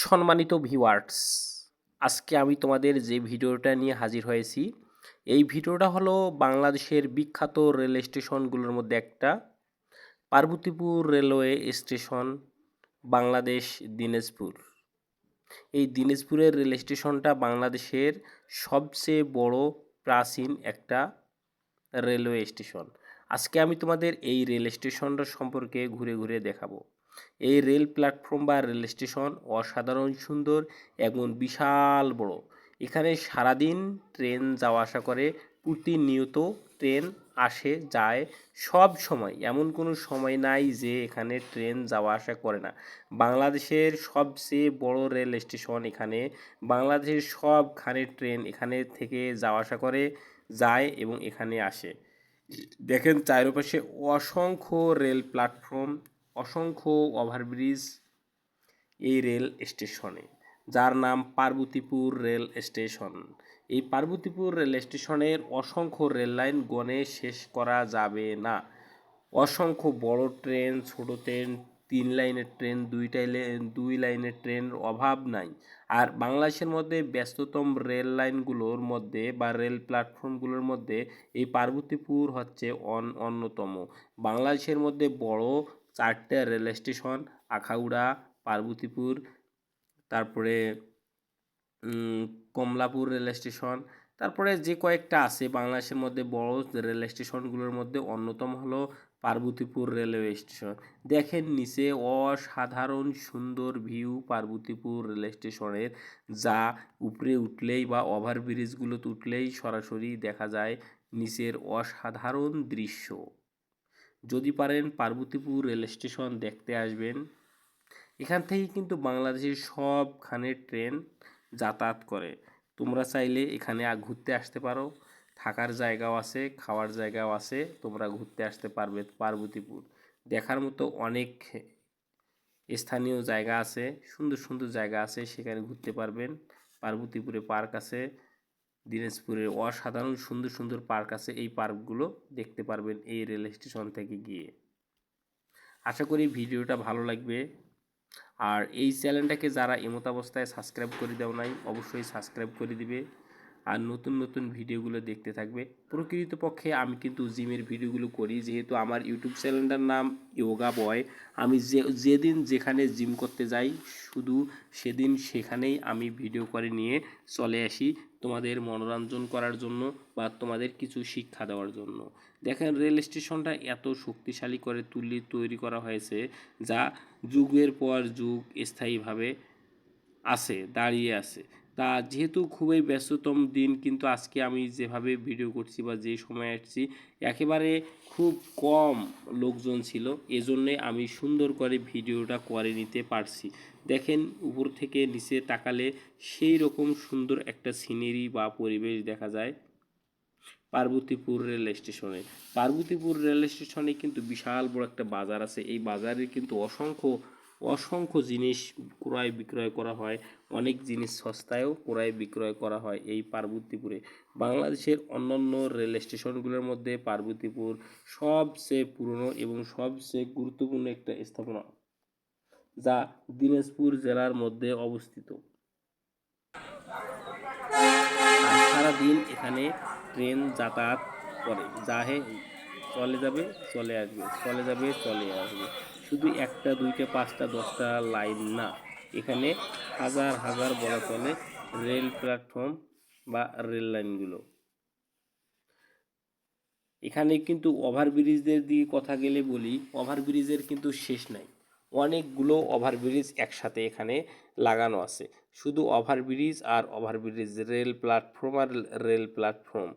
সম্মানিত ভিউয়ার্স, আজকে আমি তোমাদের যে ভিডিওটা নিয়ে হাজির হয়েছি, এই ভিডিওটা হলো বাংলাদেশের বিখ্যাত রেল স্টেশনগুলোর মধ্যে একটা, পার্বতীপুর রেলওয়ে স্টেশন, বাংলাদেশ, দিনাজপুর। এই দিনাজপুরের রেল স্টেশনটা বাংলাদেশের সবচেয়ে বড় প্রাচীন একটা রেলওয়ে স্টেশন। আজকে আমি তোমাদের এই রেল স্টেশনটা সম্পর্কে ঘুরে ঘুরে দেখাবো। এই রেল প্ল্যাটফর্ম বা রেল স্টেশন অসাধারণ সুন্দর এবং বিশাল বড়। এখানে সারাদিন ট্রেন যাওয়া আসা করে, প্রতিনিয়ত ট্রেন আসে যায় সব সময়, এমন কোনো সময় নাই যে এখানে ট্রেন যাওয়া আসা করে না। বাংলাদেশের সবচেয়ে বড় রেল স্টেশন এখানে, বাংলাদেশের সবখানে ট্রেন এখানে থেকে যাওয়া আসা করে, যায় এবং এখানে আসে। দেখেন চারপাশে অসংখ্য রেল প্ল্যাটফর্ম, অসংখ্য ওভারব্রিজ এই রেল স্টেশনে, যার নাম পার্বতীপুর রেল স্টেশন। এই পার্বতীপুর রেল স্টেশনের অসংখ্য রেল লাইন গণে শেষ করা যাবে না। অসংখ্য বড় ট্রেন, ছোট ট্রেন, 3 লাইনের ট্রেন, দুই লাইনের ট্রেনের অভাব নাই। আর বাংলাদেশের মধ্যে ব্যস্ততম রেল লাইনগুলোর মধ্যে বা রেল প্ল্যাটফর্মগুলোর মধ্যে এই পার্বতীপুর হচ্ছে অন্যতম। বাংলাদেশের মধ্যে বড় 4টে রেল স্টেশন, আখাউড়া, পার্বতীপুর, তারপরে কমলাপুর রেল স্টেশন, তারপরে যে কয়েকটা আছে বাংলাদেশের মধ্যে বড় রেল স্টেশনগুলোর মধ্যে অন্যতম হলো পার্বতীপুর রেলওয়ে স্টেশন। দেখেন নিচে অসাধারণ সুন্দর ভিউ পার্বতীপুর রেল স্টেশনের, যা উপরে উঠলেই বা ওভারব্রিজগুলোতে উঠলেই সরাসরি দেখা যায় নিচের অসাধারণ দৃশ্য। যদি পারেন পার্বতীপুর রেল স্টেশন দেখতে আসবেন। এখান থেকে কিন্তু বাংলাদেশের সবখানে ট্রেন যাতায়াত করে। তোমরা চাইলে এখানে ঘুরতে আসতে পারো, থাকার জায়গাও আছে, খাওয়ার জায়গাও আছে, তোমরা ঘুরতে আসতে পারবে। পার্বতীপুর দেখার মতো অনেক স্থানীয় জায়গা আছে, সুন্দর সুন্দর জায়গা আছে, সেখানে ঘুরতে পারবেন। পার্বতীপুরে পার্ক আছে, দিনাজপুরের অসাধারণ সুন্দর সুন্দর পার্ক আছে, এই পার্কগুলো দেখতে পারবেন এই রেল স্টেশন থেকে গিয়ে। আশা করি ভিডিওটা ভালো লাগবে। আর এই চ্যানেলটাকে যারা এমতাবস্থায় সাবস্ক্রাইব করে দেও নাই, অবশ্যই সাবস্ক্রাইব করে দিবে আর নতুন নতুন ভিডিওগুলো দেখতে থাকবে। প্রকৃতপক্ষে আমি কিন্তু জিমের ভিডিওগুলো করি, যেহেতু আমার ইউটিউব চ্যানেলটার নাম ইয়োগা বয়। আমি যেদিন যেখানে জিম করতে যাই, শুধু সেদিন সেখানেই আমি ভিডিও করে নিয়ে চলে আসি তোমাদের মনোরঞ্জন করার জন্য বা তোমাদের কিছু শিক্ষা দেওয়ার জন্য। দেখেন রেল স্টেশনটা এত শক্তিশালী করে তৈরি করা হয়েছে, যা যুগের পর যুগ স্থায়ীভাবে দাঁড়িয়ে আছে। তা যেহেতু খুবই ব্যস্ততম দিন, কিন্তু আজকে আমি যেভাবে ভিডিও করছি বা যে সময় আসছি, একেবারে খুব কম লোকজন ছিল, এজন্যে আমি সুন্দর করে ভিডিওটা করে নিতে পারছি। দেখেন উপর থেকে নিচে তাকালে সেই রকম সুন্দর একটা সিনারি বা পরিবেশ দেখা যায় পার্বতীপুর রেল স্টেশনে। পার্বতীপুর রেল স্টেশনে কিন্তু বিশাল বড় একটা বাজার আছে। এই বাজারে কিন্তু অসংখ্য জিনিস ক্রয় বিক্রয় করা হয়, অনেক জিনিস সস্তায়ও ক্রয় বিক্রয় করা হয় এই পার্বতীপুরে। বাংলাদেশের অন্যান্য রেল স্টেশনগুলোর মধ্যে পার্বতীপুর সবচেয়ে পুরনো এবং সবচেয়ে গুরুত্বপূর্ণ একটা স্থাপনা, যা দিনাজপুর জেলার মধ্যে অবস্থিত। আর সারাদিন এখানে ট্রেন যাতায়াত করে, চলে যাবে চলে আসবে, চলে যাবে চলে আসবে। শুধু একটা দুইটা পাঁচটা 10টা লাইন না, এখানে হাজার হাজার বলা চলে রেল প্ল্যাটফর্ম বা রেল লাইনগুলো। এখানে কিন্তু ওভারব্রিজের দিকে কথা গেলে বলি, ওভারব্রিজের কিন্তু শেষ নাই। অনেকগুলো ওভারব্রিজ একসাথে এখানে লাগানো আছে। শুধু ওভারব্রিজ আর ওভারব্রিজ, রেল প্ল্যাটফর্ম আর রেল প্ল্যাটফর্ম।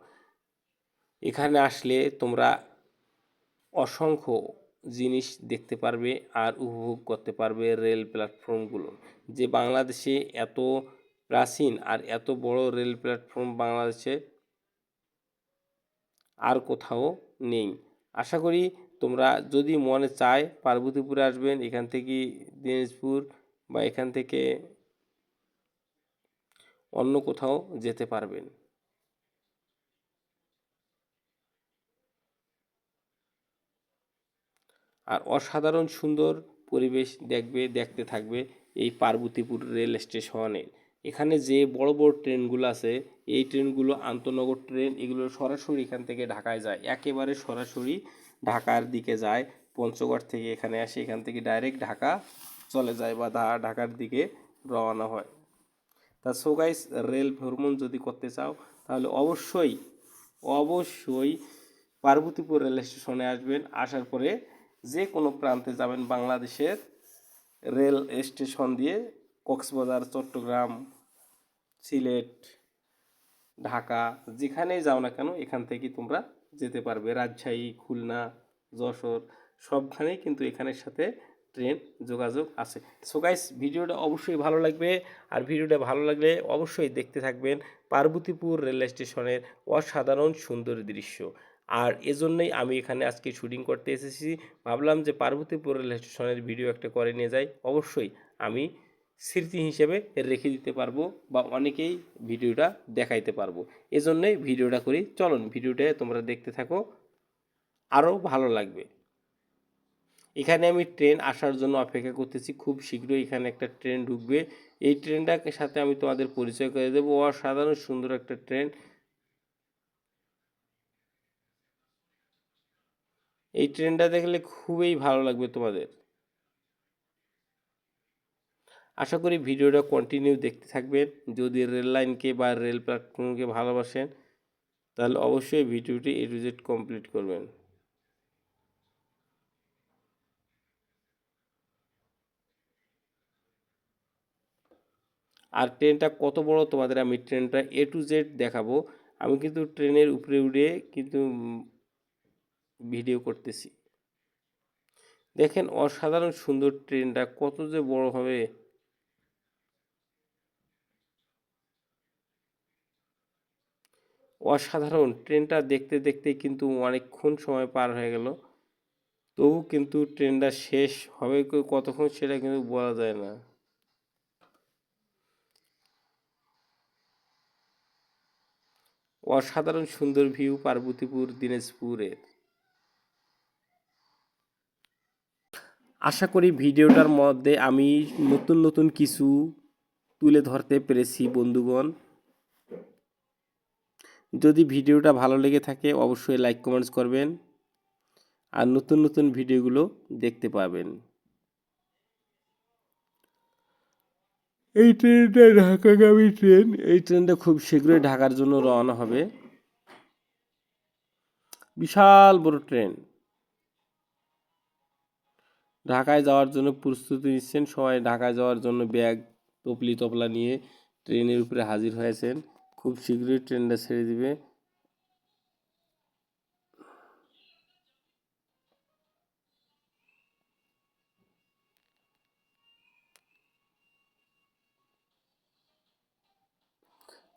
এখানে আসলে তোমরা অসংখ্য জিনিস দেখতে পারবে আর উপভোগ করতে পারবে রেল প্ল্যাটফর্মগুলো। যে বাংলাদেশে এত প্রাচীন আর এত বড় রেল প্ল্যাটফর্ম বাংলাদেশে আর কোথাও নেই। আশা করি তোমরা যদি মনে চায় পার্বতীপুরে আসবেন, এখান থেকে দিনাজপুর বা এখান থেকে অন্য কোথাও যেতে পারবেন। আর অসাধারণ সুন্দর পরিবেশ দেখতে থাকবে এই পার্বতীপুর রেল স্টেশনে। এখানে যে বড় বড় ট্রেনগুলো আছে, এই ট্রেনগুলো আন্তনগর ট্রেন, এগুলো সরাসরি এখান থেকে ঢাকায় যায়, একেবারে সরাসরি ঢাকার দিকে যায়। পঞ্চগড় থেকে এখানে আসে, এখান থেকে ডাইরেক্ট ঢাকা চলে যায় বা ঢাকার দিকে রওনা হয়। তা সো গাইস, রেল ভ্রমণ যদি করতে চাও তাহলে অবশ্যই অবশ্যই পার্বতীপুর রেল স্টেশনে আসবেন। আসার পরে যে কোনো প্রান্তে যাবেন বাংলাদেশের, রেল স্টেশন দিয়ে কক্সবাজার, চট্টগ্রাম, সিলেট, ঢাকা, যেখানেই যাও না কেন এখান থেকে তোমরা যেতে পারবে। রাজশাহী, খুলনা, যশোর, সবখানেই কিন্তু এখানের সাথে ট্রেন যোগাযোগ আছে। সো গাইস, ভিডিওটা অবশ্যই ভালো লাগবে, আর ভিডিওটা ভালো লাগলে অবশ্যই দেখতে থাকবেন পার্বতীপুর রেল স্টেশনের অসাধারণ সুন্দর দৃশ্য। আর এজন্যই আমি এখানে আজকে শুটিং করতে এসেছি। ভাবলাম যে পার্বতীপুর রেল স্টেশনের ভিডিও একটা করে নিয়ে যাই, অবশ্যই আমি স্মৃতি হিসেবে রেখে দিতে পারবো বা অনেকেই ভিডিওটা দেখাইতে পারবো। এজন্যই ভিডিওটা করি। চলুন ভিডিওটা তোমরা দেখতে থাকো, আরও ভালো লাগবে। এখানে আমি ট্রেন আসার জন্য অপেক্ষা করতেছি, খুব শীঘ্রই এখানে একটা ট্রেন ঢুকবে। এই ট্রেনটার সাথে আমি তোমাদের পরিচয় করে দেবো। অসাধারণ সুন্দর একটা ট্রেন। এই ট্রেনটা দেখলে খুবই ভালো লাগবে তোমাদের। আশা করি ভিডিওটা কন্টিনিউ দেখতে থাকবেন। যদি রেল লাইনকে বা রেল প্ল্যাটফর্মকে ভালোবাসেন তাহলে অবশ্যই ভিডিওটি এ টু জেড কমপ্লিট করবেন। আর ট্রেনটা কত বড় তোমাদের আমি ট্রেনটা এ টু জেড দেখাবো। আমি কিন্তু ট্রেনের উপরে উঠে কিন্তু ভিডিও করতেছি। দেখেন অসাধারণ সুন্দর ট্রেনটা কত যে বড় হবে। অসাধারণ ট্রেনটা দেখতে দেখতে কিন্তু অনেকক্ষণ সময় পার হয়ে গেল, তবু কিন্তু ট্রেনটা শেষ হবে কতক্ষণ সেটা কিন্তু বলা যায় না। অসাধারণ সুন্দর ভিউ পার্বতীপুর দিনাজপুরের। আশা করি ভিডিওটার মধ্যে আমি নতুন নতুন কিছু তুলে ধরতে পেরেছি বন্ধুগণ। যদি ভিডিওটা ভালো লেগে থাকে অবশ্যই লাইক কমেন্টস করবেন, আর নতুন নতুন ভিডিওগুলো দেখতে পাবেন। এই ট্রেনটা ঢাকাগামী ট্রেন, এই ট্রেনটা খুব শীঘ্রই ঢাকার জন্য রওনা হবে। বিশাল বড় ট্রেন। ঢাকায় যাওয়ার জন্য প্রস্তুতি নিচ্ছেন সবাই, ঢাকায় যাওয়ার জন্য ব্যাগ টপলি টপলা নিয়ে ট্রেনের উপরে হাজির হয়েছেন। খুব শীঘ্রই ট্রেনটা ছেড়ে দিবে।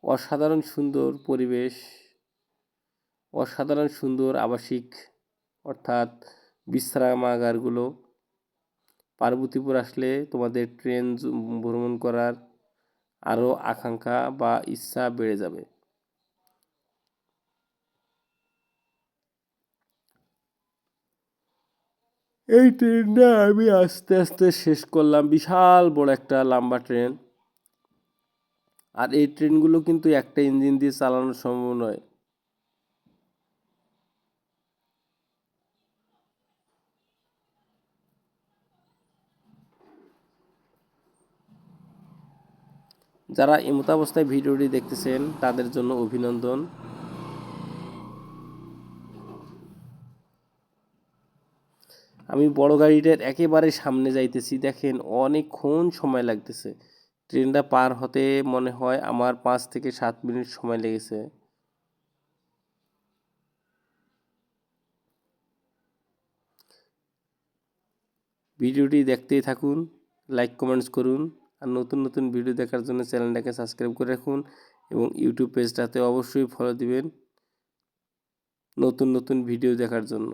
অসাধারণ সুন্দর পরিবেশ, অসাধারণ সুন্দর আবাসিক অর্থাৎ বিশ্রামাগারগুলো। পার্বতীপুর আসলে তোমাদের ট্রেন ভ্রমণ করার আরও আকাঙ্ক্ষা বা ইচ্ছা বেড়ে যাবে। এই ট্রেনটা আমি আস্তে আস্তে শেষ করলাম। বিশাল বড় একটা লম্বা ট্রেন, আর এই ট্রেনগুলো কিন্তু একটা ইঞ্জিন দিয়ে চালানো সম্ভব নয়। যারা এমতাবস্থায় ভিডিওটি দেখতেছেন তাদের জন্য অভিনন্দন। আমি বড় গাড়িটার একেবারে সামনে যাইতেছি, দেখেন অনেকক্ষণ সময় লাগতেছে। ট্রেনটা পার হতে মনে হয় আমার 5 থেকে 7 মিনিট সময় লেগেছে। ভিডিওটি দেখতেই থাকুন, লাইক কমেন্টস করুন, আর নতুন নতুন ভিডিও দেখার জন্য চ্যানেলটাকে সাবস্ক্রাইব করে রাখুন, এবং ইউটিউব পেজটাতে অবশ্যই ফলো দিবেন নতুন নতুন ভিডিও দেখার জন্য।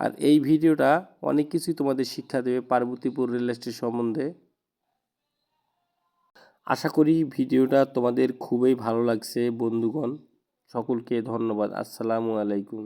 আর এই ভিডিওটা অনেক কিছুই তোমাদের শিক্ষা দেবে পার্বতীপুর রেল স্টেশন সম্বন্ধে। আশা করি ভিডিওটা তোমাদের খুবই ভালো লাগছে বন্ধুগণ। সকলকে ধন্যবাদ। আসসালামু আলাইকুম।